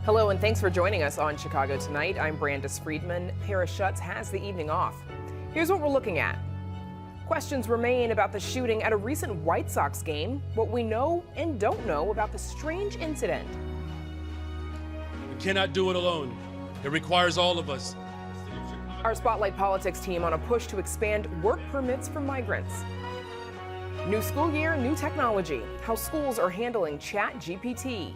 Hello and thanks for joining us on Chicago Tonight. I'm Brandis Friedman. Paris Schutz has the evening off. Here's what we're looking at. Questions remain about the shooting at a recent White Sox game, what we know and don't know about the strange incident. We cannot do it alone. It requires all of us. Our Spotlight Politics team on a push to expand work permits for migrants. New school year, new technology, how schools are handling ChatGPT.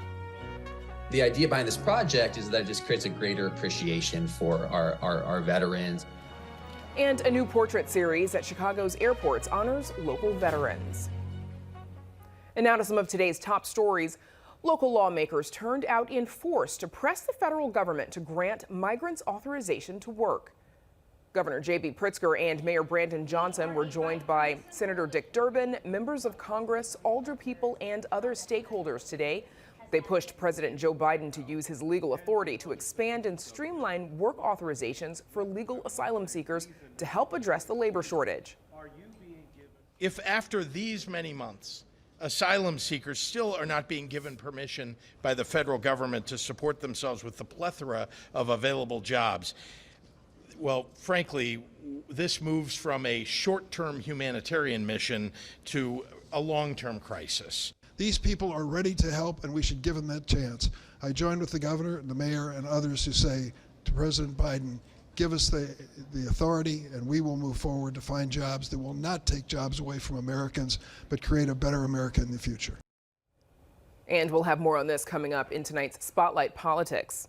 The idea behind this project is that it just creates a greater appreciation for our veterans. And a new portrait series at Chicago's airports honors local veterans. And now to some of today's top stories. Local lawmakers turned out in force to press the federal government to grant migrants authorization to work. Governor J.B. Pritzker and Mayor Brandon Johnson were joined by Senator Dick Durbin, members of Congress, alder people, and other stakeholders today. They pushed President Joe Biden to use his legal authority to expand and streamline work authorizations for legal asylum seekers to help address the labor shortage. If after these many months, asylum seekers still are not being given permission by the federal government to support themselves with the plethora of available jobs, well, frankly, this moves from a short-term humanitarian mission to a long-term crisis. These people are ready to help, and we should give them that chance. I join with the governor and the mayor and others who say to President Biden, give us the authority, and we will move forward to find jobs that will not take jobs away from Americans, but create a better America in the future. And we'll have more on this coming up in tonight's Spotlight Politics.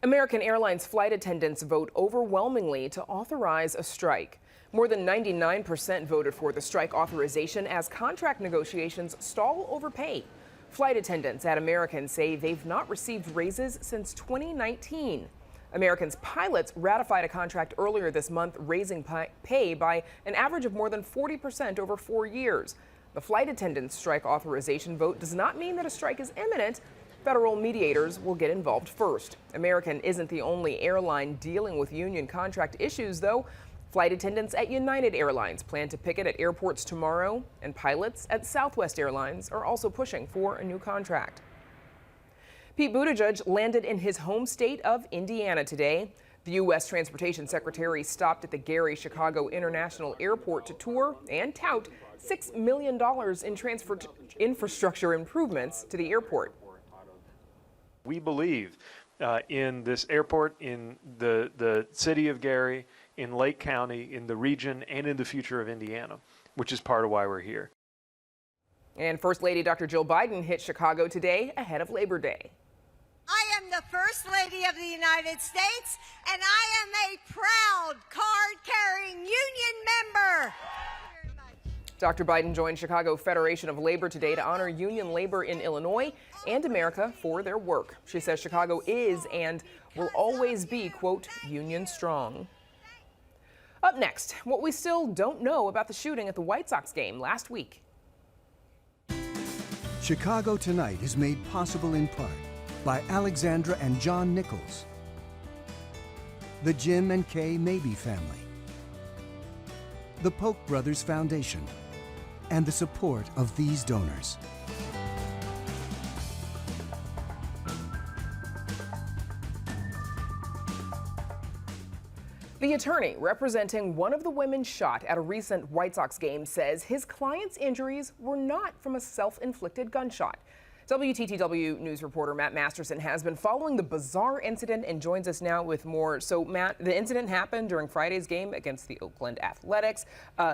American Airlines flight attendants vote overwhelmingly to authorize a strike. More than 99% voted for the strike authorization as contract negotiations stall over pay. Flight attendants at American say they've not received raises since 2019. American's pilots ratified a contract earlier this month, raising pay by an average of more than 40% over 4 years. The flight attendants' strike authorization vote does not mean that a strike is imminent. Federal mediators will get involved first. American isn't the only airline dealing with union contract issues, though. Flight attendants at United Airlines plan to picket at airports tomorrow, and pilots at Southwest Airlines are also pushing for a new contract. Pete Buttigieg landed in his home state of Indiana today. The U.S. Transportation Secretary stopped at the Gary Chicago International Airport to tour and tout $6 million in infrastructure improvements to the airport. We believe in this airport, in the city of Gary, in Lake County, in the region, and in the future of Indiana, which is part of why we're here. And First Lady Dr. Jill Biden hit Chicago today ahead of Labor Day. I am the First Lady of the United States, and I am a proud card-carrying union member. Dr. Biden joined Chicago Federation of Labor today to honor union labor in Illinois and America for their work. She says Chicago is and will always be, quote, union strong. Up next, what we still don't know about the shooting at the White Sox game last week. Chicago Tonight is made possible in part by Alexandra and John Nichols, the Jim and Kay Mabey family, the Polk Brothers Foundation, and the support of these donors. The attorney representing one of the women shot at a recent White Sox game says his client's injuries were not from a self-inflicted gunshot. WTTW news reporter Matt Masterson has been following the bizarre incident and joins us now with more. So, Matt, the incident happened during Friday's game against the Oakland Athletics.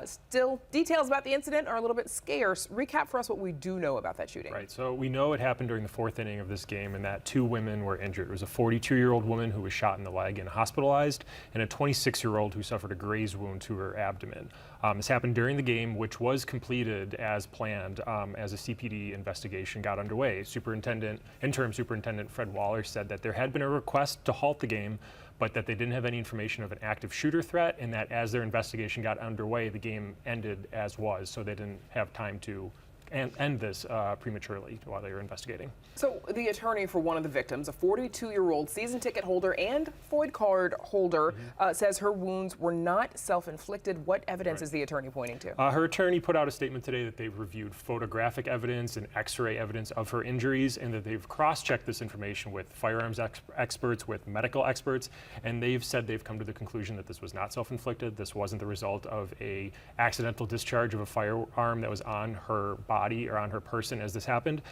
Still, details about the incident are a little bit scarce. Recap for us what we do know about that shooting. Right, so we know it happened during the fourth inning of this game and that 2 women were injured. It was a 42-year-old woman who was shot in the leg and hospitalized, and a 26-year-old who suffered a graze wound to her abdomen. This happened during the game, which was completed as planned as a CPD investigation got underway. Interim Superintendent Fred Waller said that there had been a request to halt the game, but that they didn't have any information of an active shooter threat, and that as their investigation got underway, the game ended as was, so they didn't have time to end this prematurely while they were investigating. So the attorney for one of the victims, a 42-year-old season ticket holder and FOID card holder, says her wounds were not self-inflicted. What evidence is the attorney pointing to? Her attorney put out a statement today that they've reviewed photographic evidence and x-ray evidence of her injuries, and that they've cross-checked this information with firearms experts, with medical experts, and they've said they've come to the conclusion that this was not self-inflicted. This wasn't the result of a accidental discharge of a firearm that was on her body or on her person as this happened.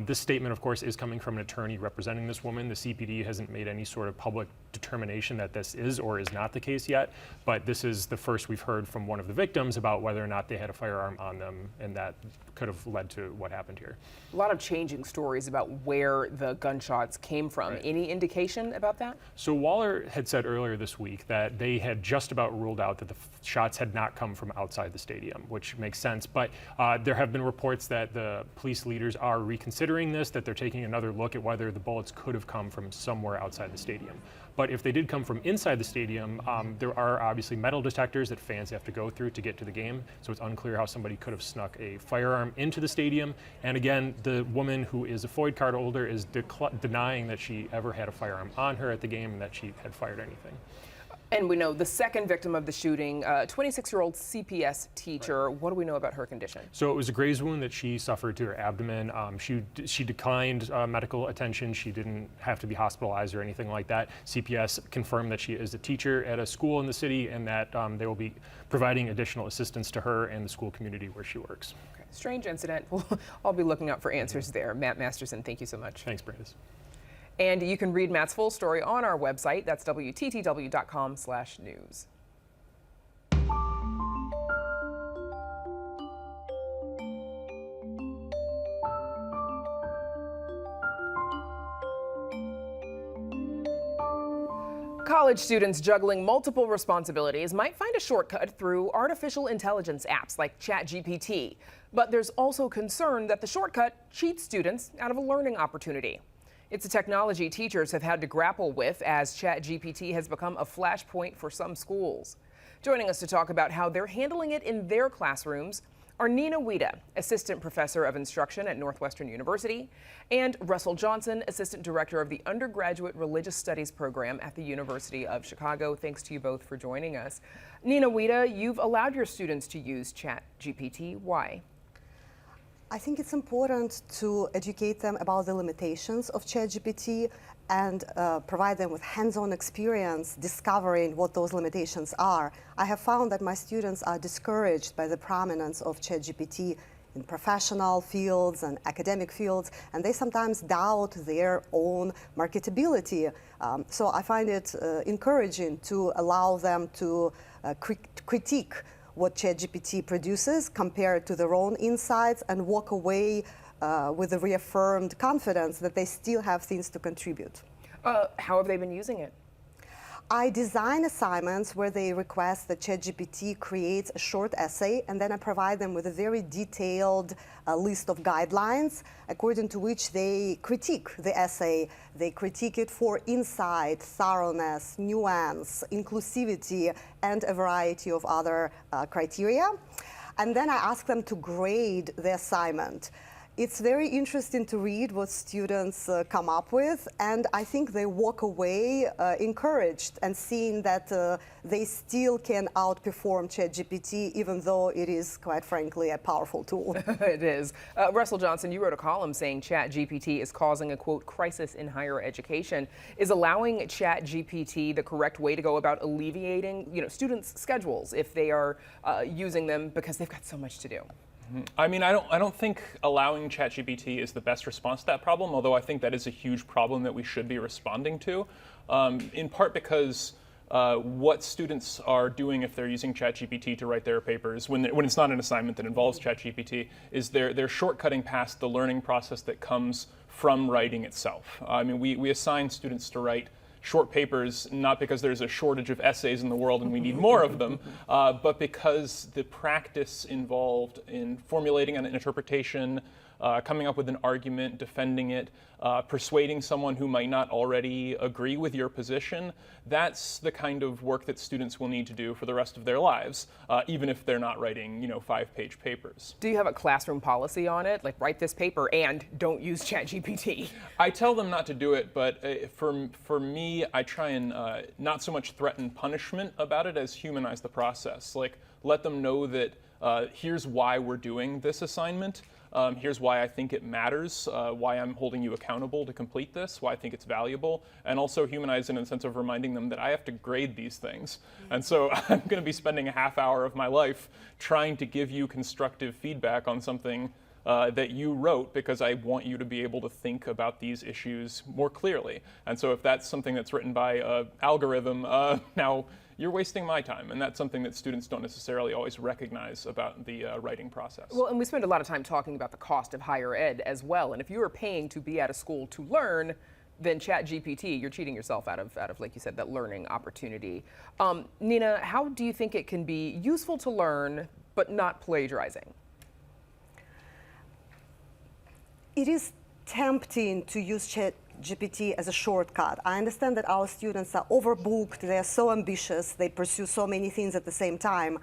This statement, of course, is coming from an attorney representing this woman. The CPD hasn't made any sort of public determination that this is or is not the case yet, but this is the first we've heard from one of the victims about whether or not they had a firearm on them, and that could have led to what happened here. A lot of changing stories about where the gunshots came from. Right. Any indication about that? So Waller had said earlier this week that they had just about ruled out that the shots had not come from outside the stadium, which makes sense. But there have been reports that the police leaders are reconsidering this, that they're taking another look at whether the bullets could have come from somewhere outside the stadium. But if they did come from inside the stadium, there are obviously metal detectors that fans have to go through to get to the game. So it's unclear how somebody could have snuck a firearm into the stadium. And again, the woman who is a FOID card holder is denying that she ever had a firearm on her at the game and that she had fired anything. And we know the second victim of the shooting, 26-year-old CPS teacher. What do we know about her condition? So it was a graze wound that she suffered to her abdomen. She declined medical attention. She didn't have to be hospitalized or anything like that. CPS confirmed that she is a teacher at a school in the city, and that they will be providing additional assistance to her and the school community where she works. Okay. Strange incident. I'll be looking out for answers there. Matt Masterson, thank you so much. Thanks, Brandis. And you can read Matt's full story on our website. That's WTTW.com/news. College students juggling multiple responsibilities might find a shortcut through artificial intelligence apps like ChatGPT. But there's also concern that the shortcut cheats students out of a learning opportunity. It's a technology teachers have had to grapple with as ChatGPT has become a flashpoint for some schools. Joining us to talk about how they're handling it in their classrooms are Nina Wida, Assistant Professor of Instruction at Northwestern University, and Russell Johnson, Assistant Director of the Undergraduate Religious Studies Program at the University of Chicago. Thanks to you both for joining us. Nina Wida, you've allowed your students to use ChatGPT. Why? I think it's important to educate them about the limitations of ChatGPT and provide them with hands-on experience discovering what those limitations are. I have found that my students are discouraged by the prominence of ChatGPT in professional fields and academic fields, and they sometimes doubt their own marketability. So I find it encouraging to allow them to critique what ChatGPT produces compared to their own insights and walk away with a reaffirmed confidence that they still have things to contribute. How have they been using it? I design assignments where they request that ChatGPT creates a short essay, and then I provide them with a very detailed list of guidelines according to which they critique the essay. They critique it for insight, thoroughness, nuance, inclusivity, and a variety of other criteria. And then I ask them to grade the assignment. It's very interesting to read what students come up with, and I think they walk away encouraged and seeing that they still can outperform ChatGPT, even though it is, quite frankly, a powerful tool. It is. Russell Johnson, you wrote a column saying ChatGPT is causing a, quote, crisis in higher education. Is allowing ChatGPT the correct way to go about alleviating, students' schedules if they are using them because they've got so much to do? I mean, I don't think allowing ChatGPT is the best response to that problem, although I think that is a huge problem that we should be responding to, in part because what students are doing if they're using ChatGPT to write their papers, when it's not an assignment that involves ChatGPT, is they're shortcutting past the learning process that comes from writing itself. I mean, we assign students to write short papers, not because there's a shortage of essays in the world and we need more of them, but because the practice involved in formulating an interpretation, coming up with an argument, defending it, persuading someone who might not already agree with your position. That's the kind of work that students will need to do for the rest of their lives, even if they're not writing, 5-page papers. Do you have a classroom policy on it? Like, write this paper and don't use ChatGPT? I tell them not to do it, but for me, I try and not so much threaten punishment about it as humanize the process. Like, let them know that here's why we're doing this assignment. Here's why I think it matters, why I'm holding you accountable to complete this, why I think it's valuable, and also humanize it in the sense of reminding them that I have to grade these things. And so I'm going to be spending a half hour of my life trying to give you constructive feedback on something that you wrote because I want you to be able to think about these issues more clearly. And so if that's something that's written by an algorithm, now you're wasting my time, and that's something that students don't necessarily always recognize about the writing process. Well, and we spend a lot of time talking about the cost of higher ed as well, and if you are paying to be at a school to learn, then ChatGPT, you're cheating yourself out of, like you said, that learning opportunity. Nina, how do you think it can be useful to learn, but not plagiarizing? It is tempting to use ChatGPT as a shortcut. I understand that our students are overbooked, they are so ambitious, they pursue so many things at the same time.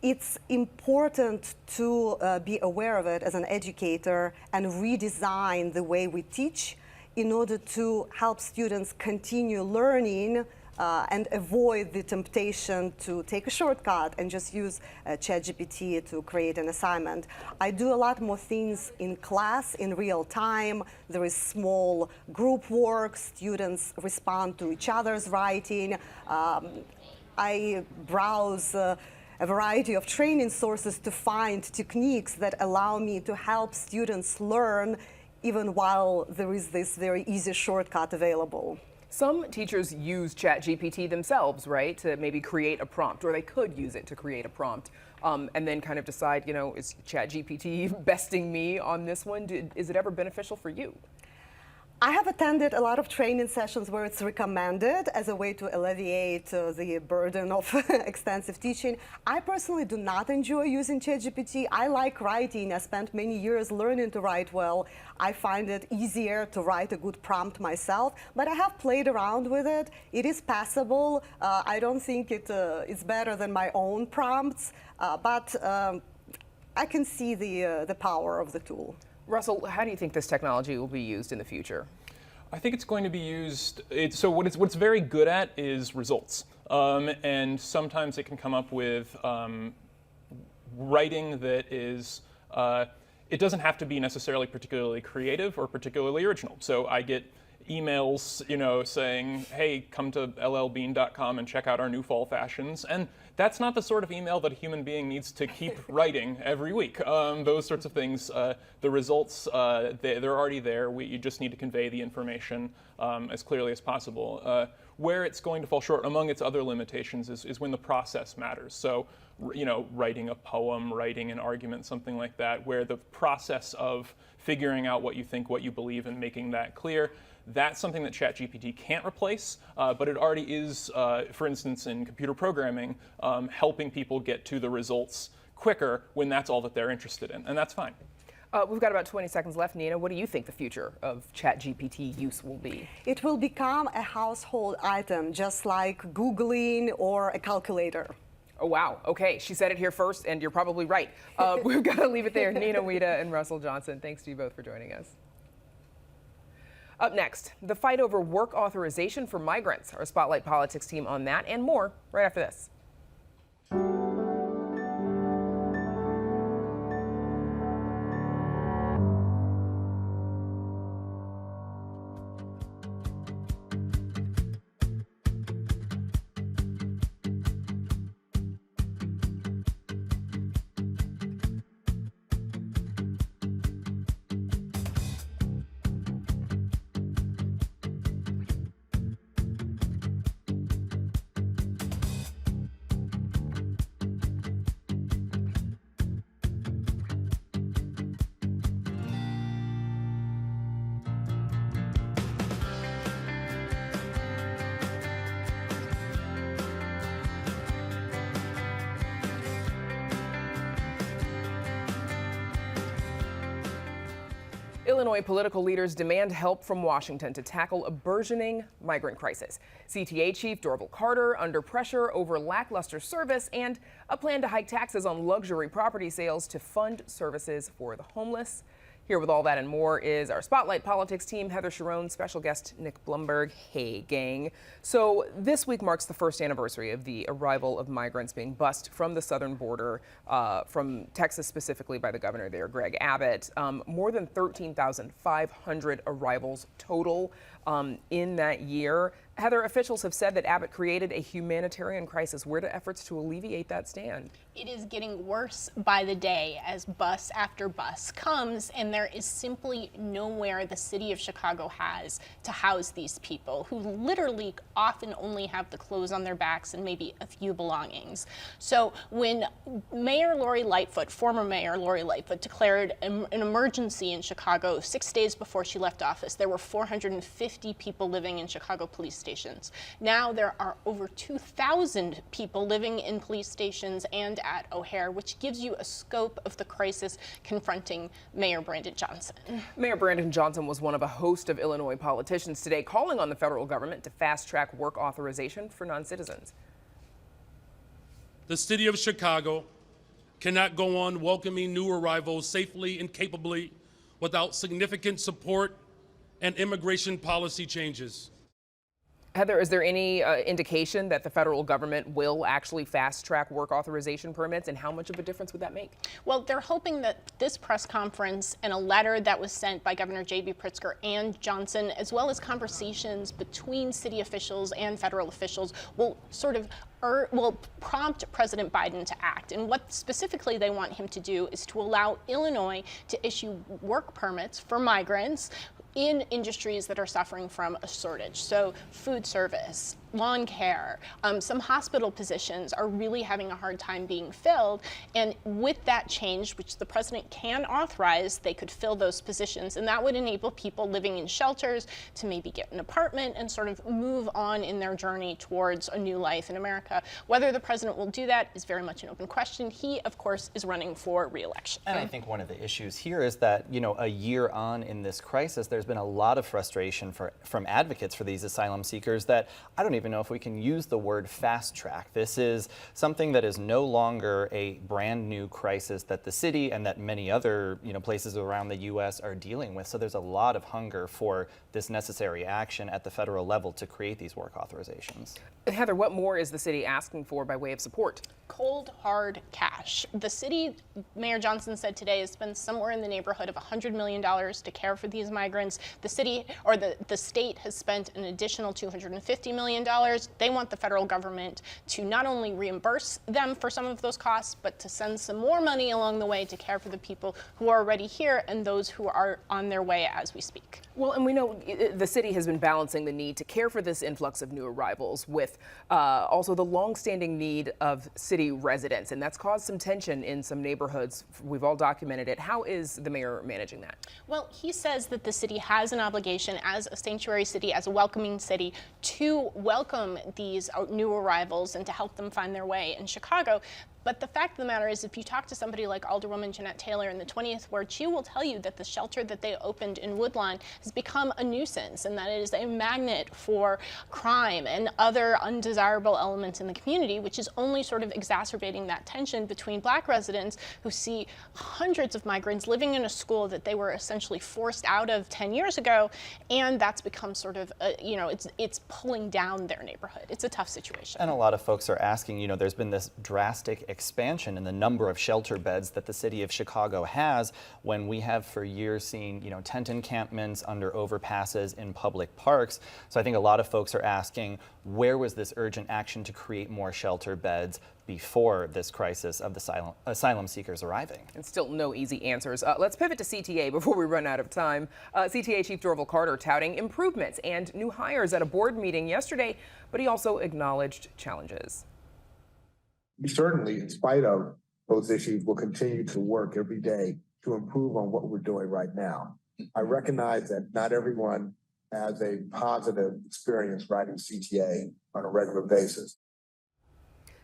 It's important to be aware of it as an educator and redesign the way we teach in order to help students continue learning and avoid the temptation to take a shortcut and just use ChatGPT to create an assignment. I do a lot more things in class in real time. There is small group work. Students respond to each other's writing. I browse a variety of training sources to find techniques that allow me to help students learn even while there is this very easy shortcut available. Some teachers use ChatGPT themselves, right, to maybe create a prompt, or they could use it to create a prompt, and then kind of decide, is ChatGPT besting me on this one? Is it ever beneficial for you? I have attended a lot of training sessions where it's recommended as a way to alleviate the burden of extensive teaching. I personally do not enjoy using ChatGPT. I like writing. I spent many years learning to write well. I find it easier to write a good prompt myself, but I have played around with it. It is passable. I don't think it's better than my own prompts, but I can see the power of the tool. Russell, how do you think this technology will be used in the future? I think it's going to be used, so what it's very good at is results. And sometimes it can come up with writing that is, it doesn't have to be necessarily particularly creative or particularly original. So I get emails, saying, hey, come to llbean.com and check out our new fall fashions. And that's not the sort of email that a human being needs to keep writing every week. Those sorts of things, the results, they're already there. You just need to convey the information as clearly as possible. Where it's going to fall short, among its other limitations, is when the process matters. So, writing a poem, writing an argument, something like that, where the process of figuring out what you think, what you believe, and making that clear, that's something that ChatGPT can't replace, but it already is, for instance, in computer programming, helping people get to the results quicker when that's all that they're interested in, and that's fine. We've got about 20 seconds left. Nina, what do you think the future of ChatGPT use will be? It will become a household item, just like Googling or a calculator. Oh, wow. Okay, she said it here first, and you're probably right. We've got to leave it there. Nina Wida and Russell Johnson, thanks to you both for joining us. Up next, the fight over work authorization for migrants. Our Spotlight Politics team on that and more right after this. Illinois political leaders demand help from Washington to tackle a burgeoning migrant crisis. CTA Chief Dorval Carter under pressure over lackluster service and a plan to hike taxes on luxury property sales to fund services for the homeless. Here with all that and more is our Spotlight Politics team, Heather Sharon, special guest Nick Blumberg. Hey, gang. So this week marks the first anniversary of the arrival of migrants being bussed from the southern border, from Texas specifically by the governor there, Greg Abbott. More than 13,500 arrivals total in that year. Heather, officials have said that Abbott created a humanitarian crisis. Where do efforts to alleviate that stand? It is getting worse by the day as bus after bus comes, and there is simply nowhere the city of Chicago has to house these people who literally often only have the clothes on their backs and maybe a few belongings. So when Mayor Lori Lightfoot, former Mayor Lori Lightfoot, declared an emergency in Chicago 6 days before she left office, there were 450 people living in Chicago police stations. Now there are over 2,000 people living in police stations and at O'Hare, which gives you a scope of the crisis confronting Mayor Brandon Johnson. Mayor Brandon Johnson was one of a host of Illinois politicians today calling on the federal government to fast-track work authorization for non-citizens. The city of Chicago cannot go on welcoming new arrivals safely and capably without significant support and immigration policy changes. Heather, is there any indication that the federal government will actually fast-track work authorization permits, and how much of a difference would that make? Well, they're hoping that this press conference and a letter that was sent by Governor J.B. Pritzker and Johnson, as well as conversations between city officials and federal officials, will sort of will prompt President Biden to act. And what specifically they want him to do is to allow Illinois to issue work permits for migrants in industries that are suffering from a shortage. So food service, lawn care, some hospital positions are really having a hard time being filled. And with that change, which the president can authorize, they could fill those positions. And that would enable people living in shelters to maybe get an apartment and sort of move on in their journey towards a new life in America. Whether the president will do that is very much an open question. He, of course, is running for re-election. And I think one of the issues here is that, you know, a year on in this crisis, there's been a lot of frustration from advocates for these asylum seekers that I don't even know if we can use the word fast track. This is something that is no longer a brand new crisis that the city and that many other, you know, places around the U.S. are dealing with. So there's a lot of hunger for this necessary action at the federal level to create these work authorizations. Heather, what more is the city asking for by way of support? Cold, hard cash. The city, Mayor Johnson said today, has spent somewhere in the neighborhood of $100 million to care for these migrants. The city, or the state, has spent an additional $250 million. They want the federal government to not only reimburse them for some of those costs, but to send some more money along the way to care for the people who are already here and those who are on their way as we speak. Well, and we know the city has been balancing the need to care for this influx of new arrivals with also the longstanding need of city residents, and that's caused some tension in some neighborhoods. We've all documented it. How is the mayor managing that? Well, he says that the city has an obligation as a sanctuary city, as a welcoming city, to welcome these new arrivals and to help them find their way in Chicago. But the fact of the matter is, if you talk to somebody like Alderwoman Jeanette Taylor in the 20th Ward, she will tell you that the shelter that they opened in Woodlawn has become a nuisance and that it is a magnet for crime and other undesirable elements in the community, which is only sort of exacerbating that tension between Black residents who see hundreds of migrants living in a school that they were essentially forced out of 10 years ago, and that's become sort of, it's pulling down their neighborhood. It's a tough situation. And a lot of folks are asking, you know, there's been this drastic expansion in the number of shelter beds that the city of Chicago has, when we have for years seen, you know, tent encampments under overpasses in public parks. So I think a lot of folks are asking, where was this urgent action to create more shelter beds before this crisis of the asylum seekers arriving? And still no easy answers. Let's pivot to CTA before we run out of time. CTA Chief Dorval Carter touting improvements and new hires at a board meeting yesterday, but he also acknowledged challenges. We certainly, in spite of those issues, will continue to work every day to improve on what we're doing right now. I recognize that not everyone has a positive experience writing CTA on a regular basis.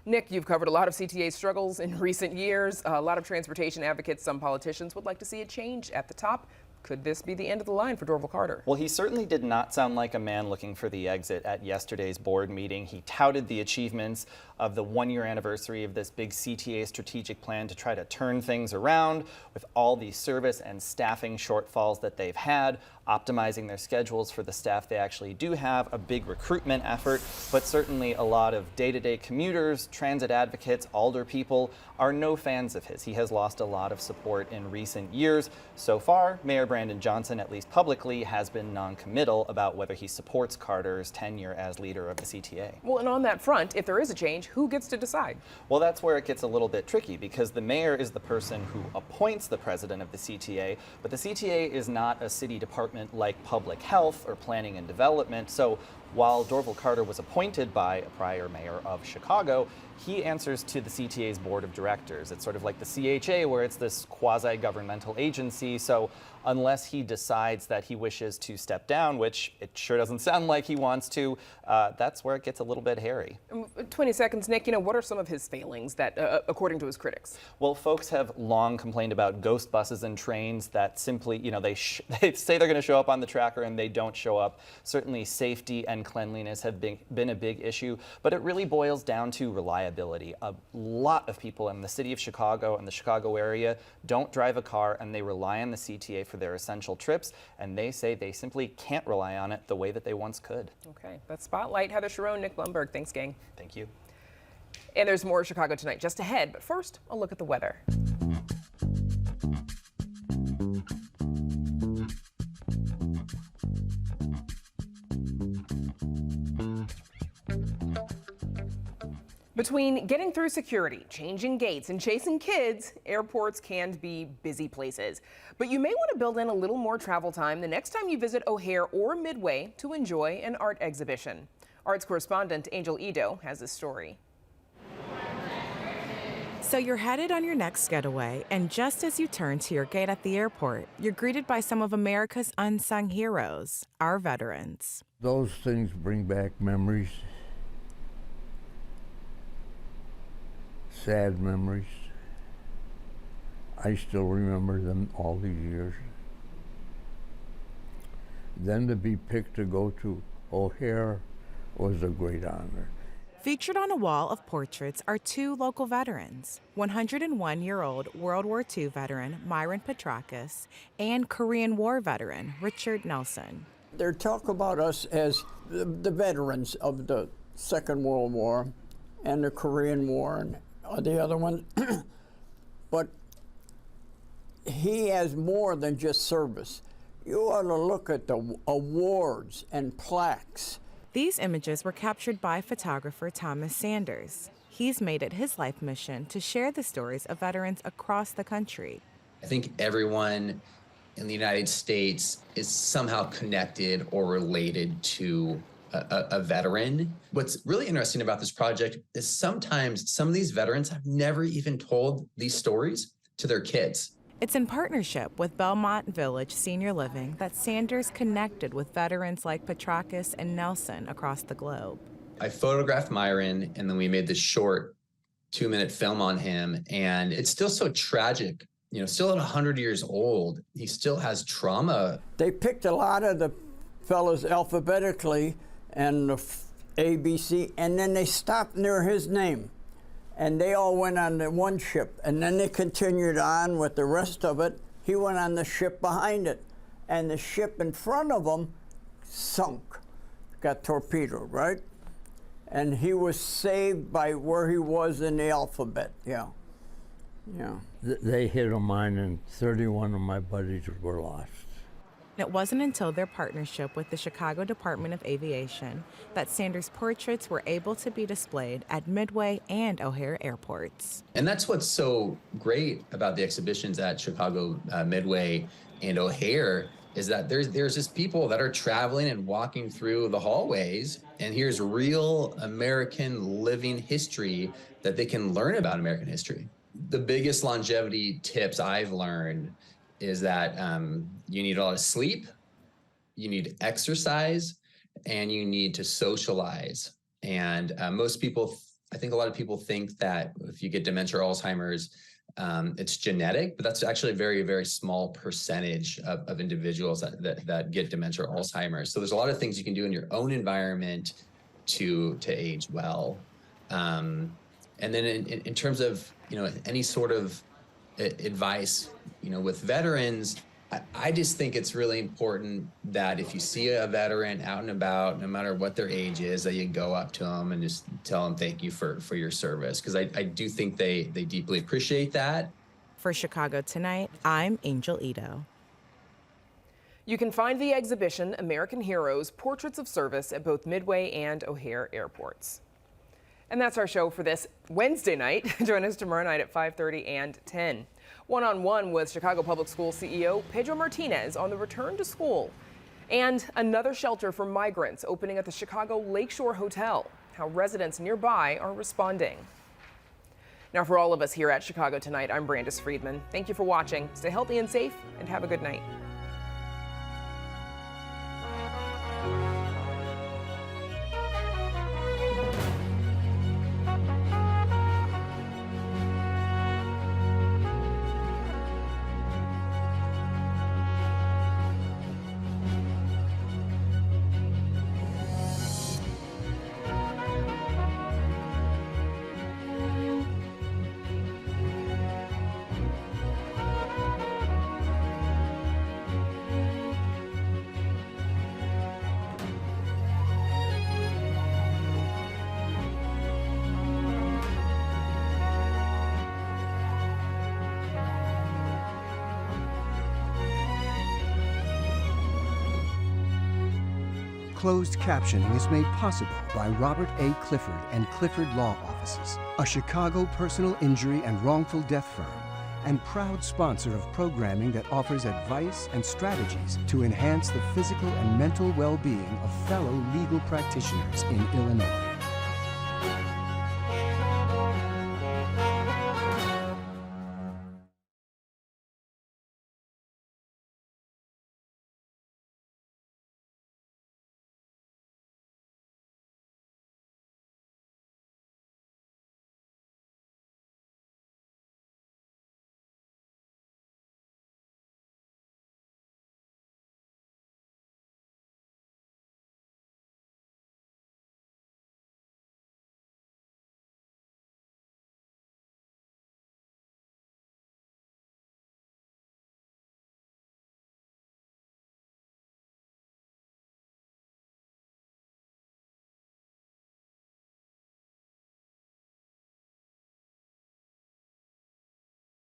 Nick, you've covered a lot of CTA struggles in recent years. A lot of transportation advocates, some politicians would like to see a change at the top. Could this be the end of the line for Dorval Carter? Well, he certainly did not sound like a man looking for the exit at yesterday's board meeting. He touted the achievements of the one-year anniversary of this big CTA strategic plan to try to turn things around with all the service and staffing shortfalls that they've had, optimizing their schedules for the staff they actually do have, a big recruitment effort, but certainly a lot of day-to-day commuters, transit advocates, alder people are no fans of his. He has lost a lot of support in recent years. So far, Mayor Brandon Johnson, at least publicly, has been non-committal about whether he supports Carter's tenure as leader of the CTA. Well, and on that front, if there is a change, who gets to decide? Well, that's where it gets a little bit tricky, because the mayor is the person who appoints the president of the CTA, but the CTA is not a city department like public health or planning and development. So while Dorval Carter was appointed by a prior mayor of Chicago, he answers to the CTA's board of directors. It's sort of like the CHA, where it's this quasi-governmental agency. So unless he decides that he wishes to step down, which it sure doesn't sound like he wants to, that's where it gets a little bit hairy. 20 seconds, Nick. What are some of his failings that, according to his critics? Well, folks have long complained about ghost buses and trains that simply, they say they're going to show up on the tracker and they don't show up. Certainly safety and cleanliness have been a big issue, but it really boils down to reliability. A lot of people in the city of Chicago and the Chicago area don't drive a car, and they rely on the CTA for their essential trips, and they say they simply can't rely on it the way that they once could. Okay, that's Spotlight. Heather Sharon, Nick Blumberg. Thanks, gang. Thank you. And there's more Chicago Tonight just ahead, but first, a look at the weather. Between getting through security, changing gates, and chasing kids, airports can be busy places. But you may want to build in a little more travel time the next time you visit O'Hare or Midway to enjoy an art exhibition. Arts correspondent Angel Edo has this story. So you're headed on your next getaway, and just as you turn to your gate at the airport, you're greeted by some of America's unsung heroes, our veterans. Those things bring back memories. Sad memories. I still remember them all these years. Then to be picked to go to O'Hare was a great honor. Featured on a wall of portraits are two local veterans, 101-year-old World War II veteran Migrant Crisis and Korean War veteran Richard Nelson. They talk about us as the veterans of the Second World War and the Korean War and the other one, but he has more than just service. You ought to look at the awards and plaques. These images were captured by photographer Thomas Sanders. He's made it his life mission to share the stories of veterans across the country. I think everyone in the United States is somehow connected or related to a veteran. What's really interesting about this project is sometimes some of these veterans have never even told these stories to their kids. It's in partnership with Belmont Village Senior Living that Sanders connected with veterans like Petrakis and Nelson across the globe. I photographed Myron, and then we made this short 2-minute film on him, and it's still so tragic. Still at 100 years old, he still has trauma. They picked a lot of the fellows alphabetically and the ABC, and then they stopped near his name. And they all went on the one ship, and then they continued on with the rest of it. He went on the ship behind it, and the ship in front of him sunk, got torpedoed, right? And he was saved by where he was in the alphabet, yeah. They hit a mine, and 31 of my buddies were lost. It wasn't until their partnership with the Chicago Department of Aviation that Sanders' portraits were able to be displayed at Midway and O'Hare airports. And that's what's so great about the exhibitions at Chicago Midway and O'Hare is that there's just people that are traveling and walking through the hallways, and here's real American living history that they can learn about American history. The biggest longevity tips I've learned is that you need a lot of sleep, you need exercise, and you need to socialize. And most people, I think a lot of people think that if you get dementia or Alzheimer's, It's genetic, but that's actually a very, very small percentage of individuals that get dementia or Alzheimer's. So there's a lot of things you can do in your own environment to age well. And then in terms of, any sort of advice, with veterans, I just think it's really important that if you see a veteran out and about, no matter what their age is, that you go up to them and just tell them thank you for your service. Because I do think they deeply appreciate that. For Chicago Tonight, I'm Angel Ito. You can find the exhibition American Heroes, Portraits of Service at both Midway and O'Hare airports. And that's our show for this Wednesday night. Join us tomorrow night at 5:30 and 10. One-on-one with Chicago Public Schools CEO Pedro Martinez on the return to school. And another shelter for migrants opening at the Chicago Lakeshore Hotel. How residents nearby are responding. Now, for all of us here at Chicago Tonight, I'm Brandis Friedman. Thank you for watching. Stay healthy and safe, and have a good night. Closed captioning is made possible by Robert A. Clifford and Clifford Law Offices, a Chicago personal injury and wrongful death firm, and proud sponsor of programming that offers advice and strategies to enhance the physical and mental well-being of fellow legal practitioners in Illinois.